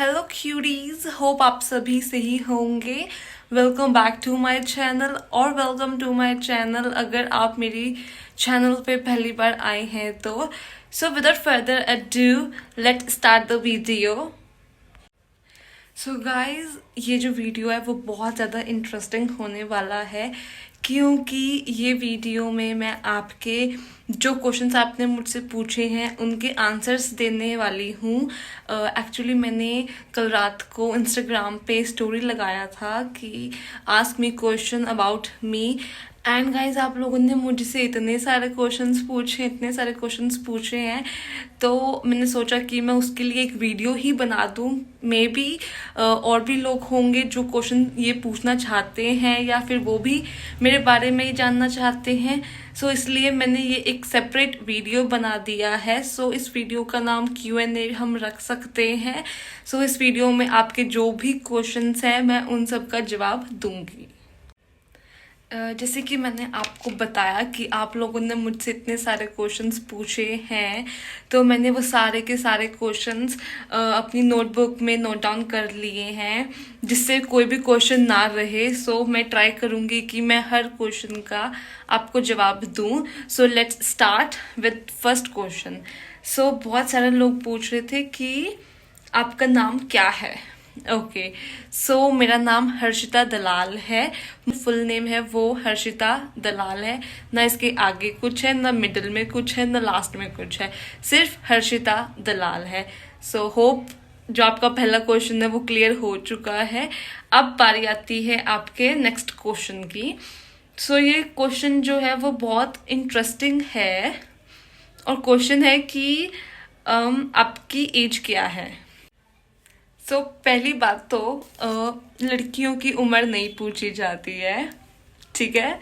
Hello curies, hope आप सभी सही होंगे। Welcome back to my channel और वेलकम टू माय चैनल अगर आप मेरी चैनल पे पहली बार आए हैं तो। So without further ado let start the video. So guys, ये जो वीडियो है वो बहुत ज़्यादा इंटरेस्टिंग होने वाला है क्योंकि ये वीडियो में मैं आपके जो क्वेश्चंस आपने मुझसे पूछे हैं उनके आंसर्स देने वाली हूँ। एक्चुअली मैंने कल रात को इंस्टाग्राम पे स्टोरी लगाया था कि ask me question about me and guys आप लोगों ने मुझसे इतने सारे क्वेश्चंस पूछे हैं तो मैंने सोचा कि मैं उसके लिए एक वीडियो ही बना दूं। मे बी और भी लोग होंगे जो क्वेश्चन ये पूछना चाहते हैं या फिर वो भी मेरे बारे में ही जानना चाहते हैं। सो इसलिए मैंने ये एक सेपरेट वीडियो बना दिया है। सो इस वीडियो का नाम Q&A हम रख सकते हैं। सो इस वीडियो में आपके जो भी क्वेश्चंस हैं मैं उन सब का जवाब दूंगी। जैसे कि मैंने आपको बताया कि आप लोगों ने मुझसे इतने सारे क्वेश्चंस पूछे हैं तो मैंने वो सारे के सारे क्वेश्चंस अपनी नोटबुक में नोट डाउन कर लिए हैं जिससे कोई भी क्वेश्चन ना रहे। सो मैं ट्राई करूँगी कि मैं हर क्वेश्चन का आपको जवाब दूँ। So let's start with first question. So बहुत सारे लोग पूछ रहे थे कि आपका नाम क्या है। ओके, सो मेरा नाम हर्षिता दलाल है। फुल नेम है वो हर्षिता दलाल है। ना इसके आगे कुछ है, ना मिडिल में कुछ है, ना लास्ट में कुछ है, सिर्फ हर्षिता दलाल है। सो होप जो आपका पहला क्वेश्चन है वो क्लियर हो चुका है। अब बारी आती है आपके नेक्स्ट क्वेश्चन की। सो ये क्वेश्चन जो है वो बहुत इंटरेस्टिंग है और क्वेश्चन है कि आपकी एज क्या है। सो पहली बात तो लड़कियों की उम्र नहीं पूछी जाती है, ठीक है,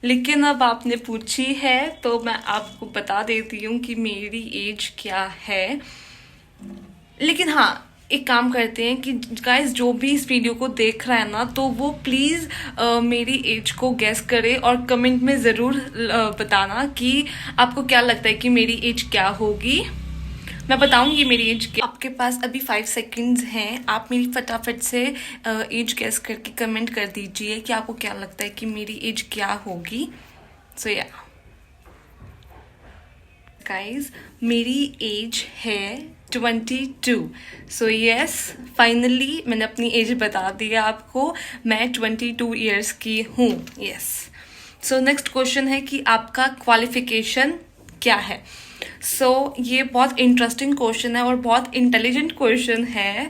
लेकिन अब आपने पूछी है तो मैं आपको बता देती हूँ कि मेरी एज क्या है। लेकिन हाँ, एक काम करते हैं कि गाइस जो भी इस वीडियो को देख रहा है ना तो वो प्लीज़ मेरी एज को गेस करे और कमेंट में ज़रूर बताना कि आपको क्या लगता है कि मेरी एज क्या होगी। मैं बताऊंगी मेरी एज क्या। आपके पास अभी 5 सेकंड्स हैं, आप मेरी फटाफट से एज गेस करके कमेंट कर दीजिए कि आपको क्या लगता है कि मेरी एज क्या होगी। सो या गाइज, मेरी एज है 22। सो यस, फाइनली मैंने अपनी एज बता दी है आपको। मैं 22 ईयर्स की हूँ। यस। सो नेक्स्ट क्वेश्चन है कि आपका क्वालिफिकेशन क्या है। ये बहुत इंटरेस्टिंग क्वेश्चन है और बहुत इंटेलिजेंट क्वेश्चन है।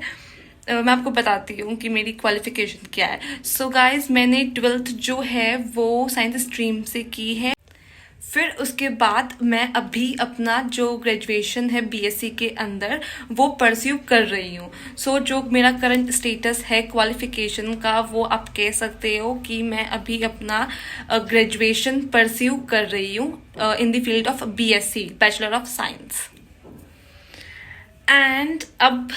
मैं आपको बताती हूँ कि मेरी क्वालिफिकेशन क्या है। गाइज, मैंने 12th जो है वो साइंस स्ट्रीम से की है। फिर उसके बाद मैं अभी अपना जो ग्रेजुएशन है BSc के अंदर वो परस्यू कर रही हूँ। जो मेरा करंट स्टेटस है क्वालिफिकेशन का वो आप कह सकते हो कि मैं अभी अपना ग्रेजुएशन परस्यू कर रही हूँ in the field of BSc, bachelor of science. And अब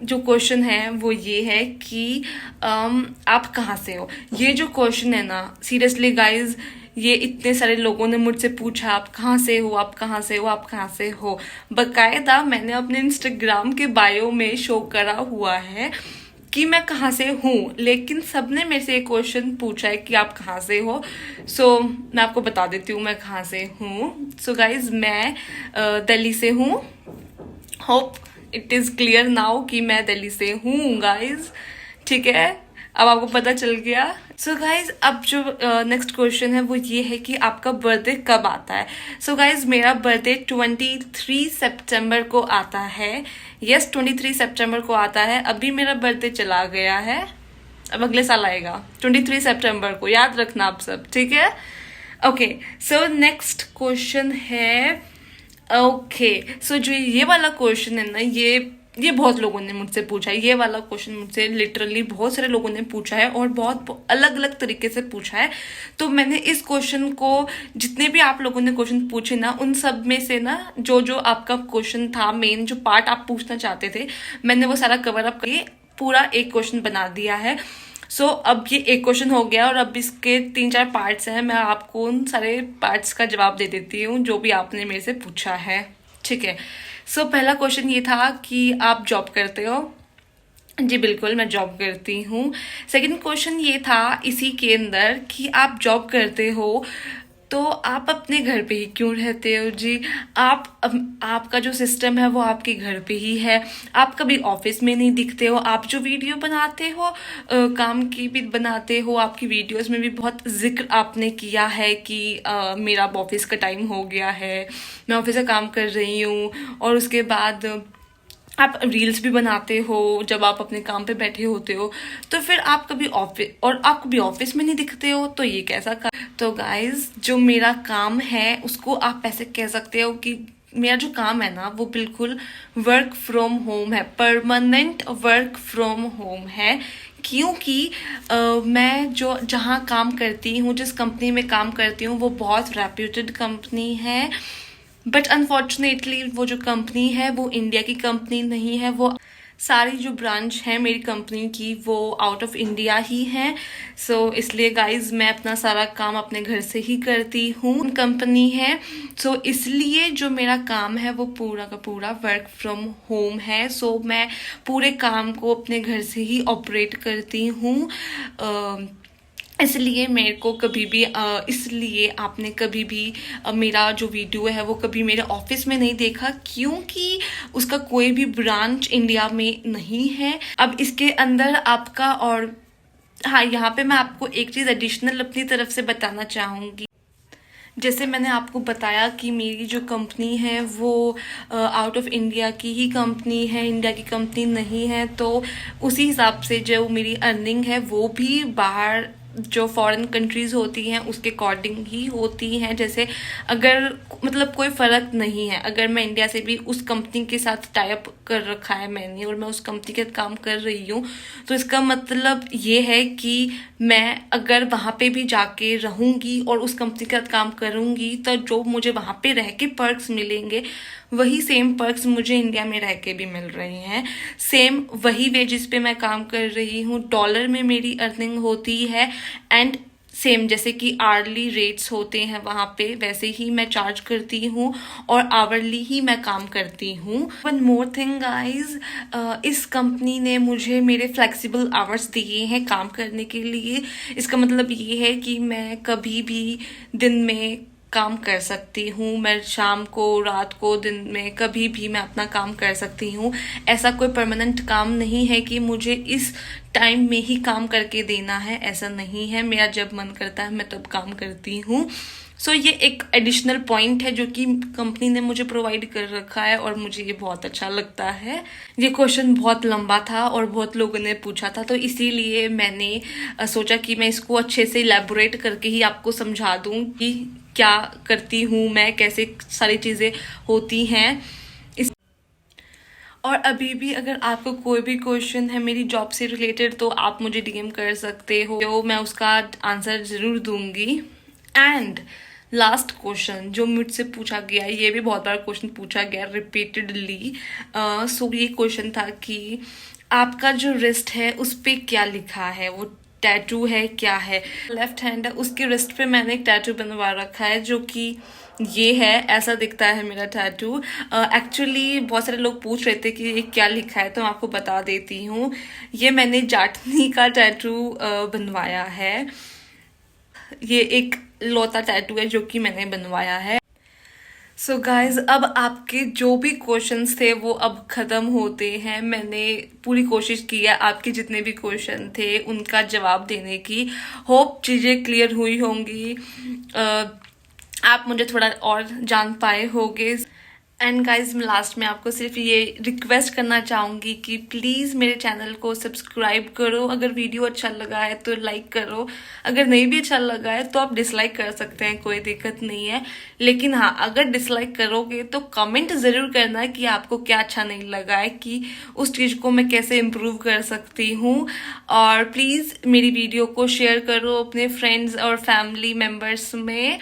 जो क्वेश्चन है वो ये है कि आप कहाँ से हो। ये जो क्वेश्चन है ना, सीरियसली गाइज, ये इतने सारे लोगों ने मुझसे पूछा आप कहाँ से हो, आप कहाँ से हो, आप कहाँ से हो। बकायदा मैंने अपने इंस्टाग्राम के बायो में शो करा हुआ है कि मैं कहाँ से हूँ, लेकिन सबने मेरे से एक क्वेश्चन पूछा है कि आप कहाँ से हो। मैं आपको बता देती हूँ मैं कहाँ से हूँ। गाइज, मैं दिल्ली से हूँ। Hope it is clear now कि मैं दिल्ली से हूँ गाइज, ठीक है, अब आपको पता चल गया। गाइज, अब जो नेक्स्ट क्वेश्चन है वो ये है कि आपका बर्थडे कब आता है। गाइज, मेरा बर्थडे 23 सितंबर को आता है। यस, 23 सितंबर को आता है। अभी मेरा बर्थडे चला गया है, अब अगले साल आएगा 23 सितंबर को, याद रखना आप सब, ठीक है। ओके, नेक्स्ट क्वेश्चन है। जो ये वाला क्वेश्चन है ना, ये बहुत लोगों ने मुझसे पूछा है। ये वाला क्वेश्चन मुझसे लिटरली बहुत सारे लोगों ने पूछा है और बहुत अलग अलग तरीके से पूछा है। तो मैंने इस क्वेश्चन को, जितने भी आप लोगों ने क्वेश्चन पूछे ना, उन सब में से ना जो आपका क्वेश्चन था, मेन जो पार्ट आप पूछना चाहते थे, मैंने वो सारा कवर अप करके पूरा एक क्वेश्चन बना दिया है। अब ये एक क्वेश्चन हो गया और अब इसके 3-4 पार्ट्स हैं। मैं आपको उन सारे पार्ट्स का जवाब दे देती हूँ जो भी आपने मेरे से पूछा है, ठीक है। पहला क्वेश्चन ये था कि आप जॉब करते हो। जी बिल्कुल, मैं जॉब करती हूँ। सेकंड क्वेश्चन ये था इसी के अंदर कि आप जॉब करते हो तो आप अपने घर पे ही क्यों रहते हो जी? आपका जो सिस्टम है वो आपके घर पे ही है। आप कभी ऑफिस में नहीं दिखते हो। आप जो वीडियो बनाते हो काम की भी बनाते हो, आपकी वीडियोस में भी बहुत जिक्र आपने किया है कि मेरा अब ऑफिस का टाइम हो गया है, मैं ऑफिस का काम कर रही हूँ। और उसके बाद आप रील्स भी बनाते हो जब आप अपने काम पे बैठे होते हो। तो फिर आप कभी ऑफिस में नहीं दिखते हो, तो ये कैसा काम? तो गाइज, जो मेरा काम है उसको आप ऐसे कह सकते हो कि मेरा जो काम है ना वो बिल्कुल वर्क फ्रॉम होम है, परमानेंट वर्क फ्रॉम होम है। क्योंकि मैं जो जहाँ काम करती हूँ, जिस कंपनी में काम करती हूँ, वो बहुत रेप्यूटेड कंपनी है। बट अनफॉर्चुनेटली वो जो कंपनी है वो इंडिया की कंपनी नहीं है। वो सारी जो ब्रांच है मेरी कंपनी की वो आउट ऑफ इंडिया ही है। सो इसलिए गाइज मैं अपना सारा काम अपने घर से ही करती हूँ। कंपनी है सो इसलिए जो मेरा काम है वो पूरा का पूरा वर्क फ्रॉम होम है। सो मैं पूरे काम को अपने घर से ही ऑपरेट करती हूँ। इसलिए मेरे को कभी भी इसलिए आपने कभी भी मेरा जो वीडियो है वो कभी मेरे ऑफिस में नहीं देखा, क्योंकि उसका कोई भी ब्रांच इंडिया में नहीं है। अब इसके अंदर आपका और हाँ, यहाँ पे मैं आपको एक चीज़ एडिशनल अपनी तरफ से बताना चाहूँगी। जैसे मैंने आपको बताया कि मेरी जो कंपनी है वो आउट ऑफ इंडिया की ही कंपनी है, इंडिया की कंपनी नहीं है। तो उसी हिसाब से जो मेरी अर्निंग है वो भी बाहर जो फॉरेन कंट्रीज़ होती हैं उसके अकॉर्डिंग ही होती हैं। जैसे अगर मतलब कोई फ़र्क नहीं है, अगर मैं इंडिया से भी उस कंपनी के साथ टाई अप कर रखा है मैंने और मैं उस कंपनी के साथ काम कर रही हूँ, तो इसका मतलब ये है कि मैं अगर वहाँ पे भी जाके रहूँगी और उस कंपनी के साथ काम करूँगी तो जो मुझे वहाँ पे रह के पर्क्स मिलेंगे वही सेम पर्क्स मुझे इंडिया में रह के भी मिल रहे हैं। सेम वही वेजिस पे मैं काम कर रही हूँ, डॉलर में मेरी अर्निंग होती है। एंड सेम जैसे कि आवर्ली रेट्स होते हैं वहाँ पे, वैसे ही मैं चार्ज करती हूँ और आवरली ही मैं काम करती हूँ। वन मोर थिंग गाइज, इस कंपनी ने मुझे मेरे फ्लेक्सिबल आवर्स दिए हैं काम करने के लिए। इसका मतलब ये है कि मैं कभी भी दिन में काम कर सकती हूँ, मैं शाम को, रात को, दिन में कभी भी मैं अपना काम कर सकती हूँ। ऐसा कोई परमानेंट काम नहीं है कि मुझे इस टाइम में ही काम करके देना है, ऐसा नहीं है। मेरा जब मन करता है मैं तब काम करती हूँ। सो ये एक एडिशनल पॉइंट है जो कि कंपनी ने मुझे प्रोवाइड कर रखा है और मुझे ये बहुत अच्छा लगता है। ये क्वेश्चन बहुत लंबा था और बहुत लोगों ने पूछा था, तो इसीलिए मैंने सोचा कि मैं इसको अच्छे से इलेबोरेट करके ही आपको समझा दूँ कि क्या करती हूँ मैं, कैसे सारी चीज़ें होती हैं। और अभी भी अगर आपको कोई भी क्वेश्चन है मेरी जॉब से रिलेटेड तो आप मुझे डीएम कर सकते हो, तो मैं उसका आंसर ज़रूर दूंगी। एंड लास्ट क्वेश्चन जो मुझसे पूछा गया, ये भी बहुत बार क्वेश्चन पूछा गया रिपीटेडली। सो ये क्वेश्चन था कि आपका जो रिस्ट है उस पर क्या लिखा है, वो टैटू है क्या है? लेफ्ट हैंड है, उसके रिस्ट पे मैंने एक टैटू बनवा रखा है जो कि ये है, ऐसा दिखता है मेरा टैटू। एक्चुअली बहुत सारे लोग पूछ रहे थे कि ये क्या लिखा है, तो मैं आपको बता देती हूँ। ये मैंने जाटनी का टैटू बनवाया है। ये एक लौता टैटू है जो कि मैंने बनवाया है। सो गाइज, अब आपके जो भी क्वेश्चंस थे वो अब ख़त्म होते हैं। मैंने पूरी कोशिश की है आपके जितने भी क्वेश्चन थे उनका जवाब देने की। होप चीज़ें क्लियर हुई होंगी, आप मुझे थोड़ा और जान पाए होंगे। एंड गाइज, मैं लास्ट में आपको सिर्फ ये रिक्वेस्ट करना चाहूँगी कि प्लीज़ मेरे चैनल को सब्सक्राइब करो। अगर वीडियो अच्छा लगा है तो लाइक करो, अगर नहीं भी अच्छा लगा है तो आप डिसलाइक कर सकते हैं, कोई दिक्कत नहीं है। लेकिन हाँ, अगर डिसलाइक करोगे तो कमेंट ज़रूर करना कि आपको क्या अच्छा नहीं लगा है, कि उस चीज़ को मैं कैसे इम्प्रूव कर सकती हूँ। और प्लीज़ मेरी वीडियो को शेयर करो अपने फ्रेंड्स और फैमिली मेम्बर्स में।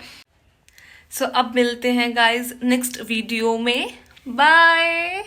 सो अब मिलते हैं गाइज नेक्स्ट वीडियो में। बाय।